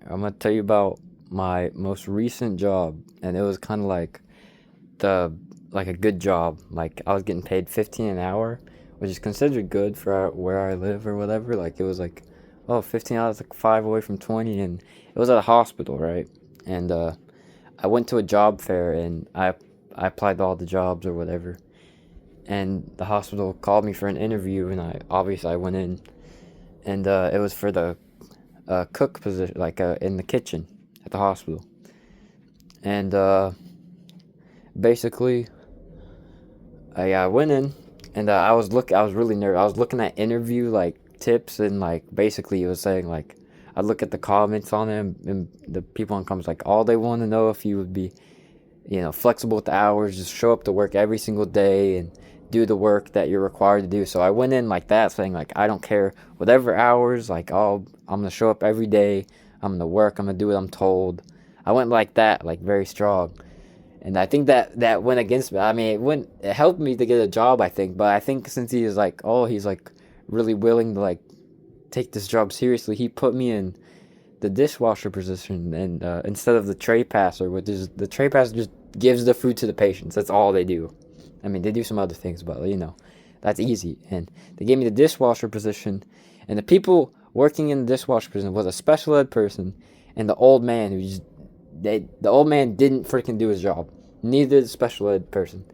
I'm gonna tell you about my most recent job, and it was kind of the like a good job. Like I was getting paid 15 an hour, which is considered good for where I live or whatever. Like it was like, oh, 15 hours, like five away from 20, and it was at a hospital, right? And I went to a job fair and I applied to all the jobs or whatever. And the hospital called me for an interview, and I went in, and it was for the cook position, like in the kitchen at the hospital. And basically, I went in, and I was really nervous. I was looking at interview like tips, and like basically it was saying like I look at the comments on them, and the people on comments like all they want to know if you would be, flexible with the hours, just show up to work every single day and do the work that you're required to do. So I went in like that, saying like I don't care whatever hours, like I'm gonna show up every day. I'm gonna work. I'm gonna do what I'm told. I went like that, like very strong, and I think that went against me. I mean, it helped me to get a job. I think, but I think since he's like really willing to like take this job seriously, he put me in the dishwasher position, and instead of the tray passer, which is the tray passer just gives the food to the patients. That's all they do. I mean, they do some other things, but that's easy. And they gave me the dishwasher position, and the people working in the dishwasher position was a special ed person and the old man the old man didn't freaking do his job. Neither did the special ed person.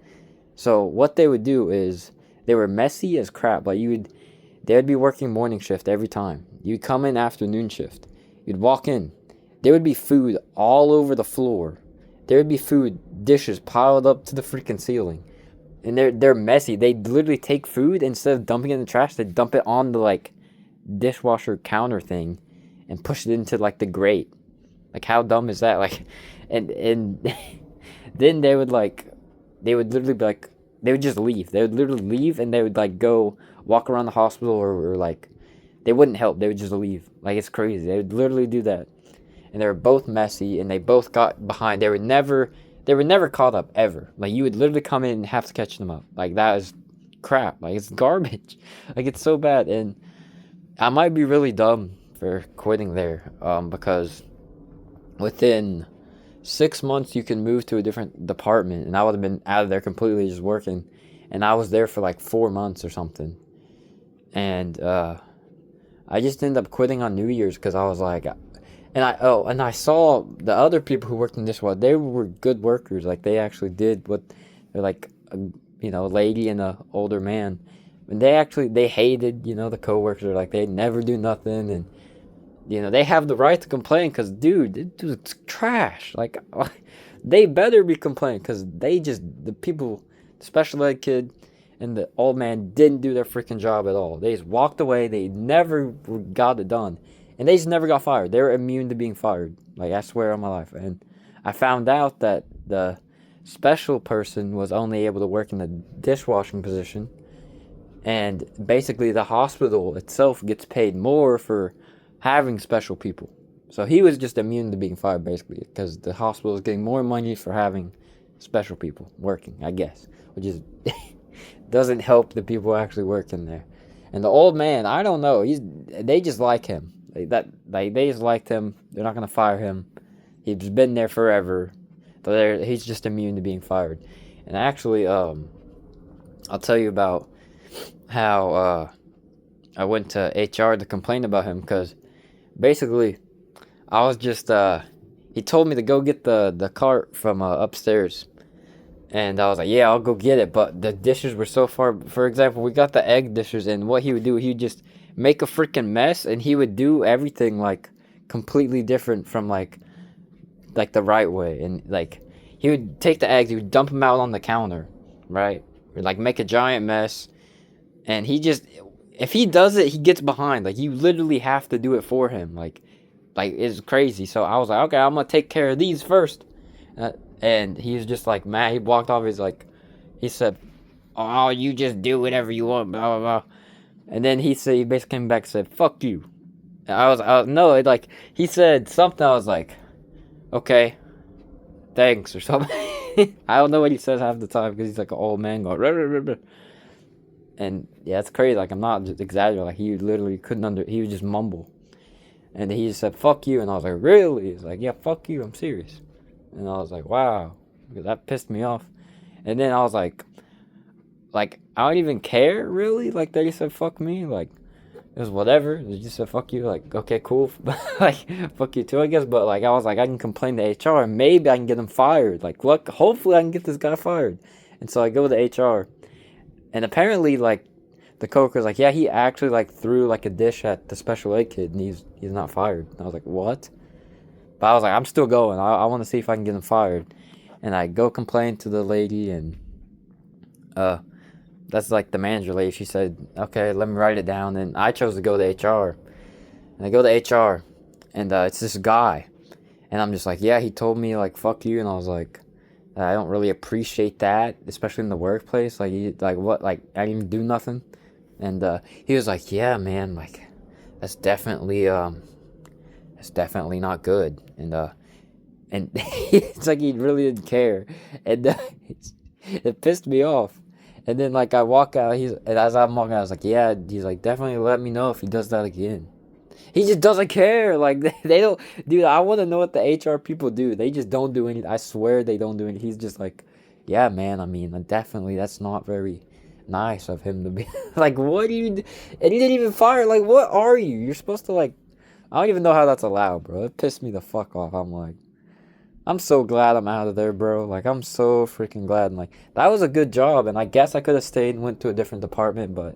So what they would do is they were messy as crap. Like they'd be working morning shift every time. You'd come in afternoon shift. You'd walk in. There would be food all over the floor. There would be food dishes piled up to the freaking ceiling, and they're messy. They literally take food, instead of dumping it in the trash, they dump it on the like dishwasher counter thing, and push it into like the grate. Like how dumb is that? Like, and then they would literally be like they would just leave. They would literally leave, and they would like go walk around the hospital, or like they wouldn't help. They would just leave. Like it's crazy. They would literally do that, and they were both messy, and they both got behind. They were never caught up ever. Like you would literally come in and have to catch them up. Like that is crap. Like it's garbage. Like it's so bad, and I might be really dumb for quitting there. Because within 6 months you can move to a different department, and I would have been out of there completely just working, and I was there for like 4 months or something, and I just ended up quitting on New Year's because I was like, and I saw the other people who worked in this one. They were good workers. Like they actually did what they're like, a lady and a older man. And they hated the coworkers. Are like they never do nothing, and they have the right to complain because dude, it's trash. Like they better be complaining because the people, the special ed kid and the old man didn't do their freaking job at all. They just walked away. They never got it done. And they just never got fired. They were immune to being fired. Like, I swear on my life. And I found out that the special person was only able to work in the dishwashing position. And basically, the hospital itself gets paid more for having special people. So he was just immune to being fired, basically, because the hospital is getting more money for having special people working, I guess. Which is doesn't help the people actually working there. And the old man, I don't know. They just like him. They just liked him. They're not gonna fire him. He's been there forever. So he's just immune to being fired. And actually, I'll tell you about how I went to HR to complain about him because basically I was just he told me to go get the cart from upstairs. And I was like, yeah, I'll go get it. But the dishes were so far. For example, we got the egg dishes, and what he would do, he would just make a freaking mess, and he would do everything like completely different from like the right way. And like he would take the eggs, he would dump them out on the counter, right? Or like make a giant mess. And if he does it, he gets behind. Like you literally have to do it for him. Like it's crazy. So I was like, okay, I'm gonna take care of these first. And he was just like mad. He walked off. He said, "Oh, you just do whatever you want." Blah blah blah. And then he basically came back and said, "Fuck you." And I was no, he said something. I was like, "Okay, thanks" or something. I don't know what he says half the time because he's like an old man going. Rah, rah, rah, rah. And yeah, it's crazy. Like I'm not just exaggerating. Like he literally couldn't He would just mumble. And he just said, fuck you. And I was like, really? He's like, yeah, fuck you. I'm serious. And I was like, wow. That pissed me off. And then I was like, I don't even care, really. Like, they said, fuck me. Like, it was whatever. They just said, fuck you. Like, okay, cool. Like, fuck you too, I guess. But, like, I was like, I can complain to HR and maybe I can get him fired. Like, look, hopefully I can get this guy fired. And so I go to HR. And apparently, like, the coworker's like, yeah, he actually, like, threw, like, a dish at the special ed kid and he's not fired. And I was like, what? But I was like, I'm still going. I want to see if I can get him fired. And I go complain to the lady, and that's like the manager lady. She said, okay, let me write it down. And I chose to go to HR. And I go to HR, and it's this guy. And I'm just like, yeah, he told me, like, fuck you. And I was like, I don't really appreciate that, especially in the workplace. Like, what? Like, I didn't even do nothing. And he was like, yeah, man, like, that's definitely not good. And it's like he really didn't care. And it pissed me off. And then, like, I walk out, and as I'm walking out, I was like, yeah, he's like, definitely let me know if he does that again. He just doesn't care. Like, they don't, dude, I want to know what the HR people do. They just don't do anything. I swear they don't do anything. He's just like, yeah, man, I mean, definitely, that's not very nice of him to be, like, what do you do? And he didn't even fire, like, what are you? You're supposed to, like, I don't even know how that's allowed, bro. It pissed me the fuck off. I'm like, I'm so glad I'm out of there, bro. Like, I'm so freaking glad. And, like, that was a good job, and I guess I could have stayed and went to a different department, but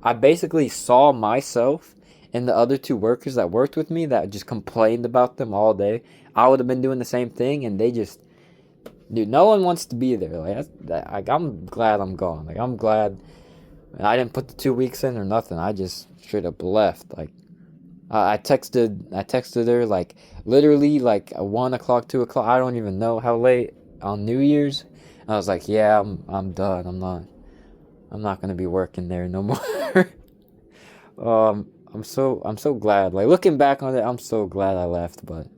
I basically saw myself and the other two workers that worked with me that just complained about them all day. I would have been doing the same thing, and they just, dude, no one wants to be there. Like, I'm glad I'm gone. Like, I'm glad I didn't put the 2 weeks in or nothing. I just straight up left. Like, I texted her, like, literally, like, 1 o'clock, 2 o'clock, I don't even know how late, on New Year's. I was like, yeah, I'm done. I'm not gonna be working there no more. I'm so glad. Like, looking back on it, I'm so glad I left. But,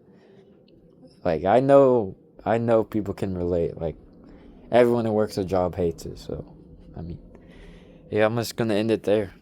like, I know people can relate. Like, everyone who works a job hates it. So, I mean, yeah, I'm just gonna end it there.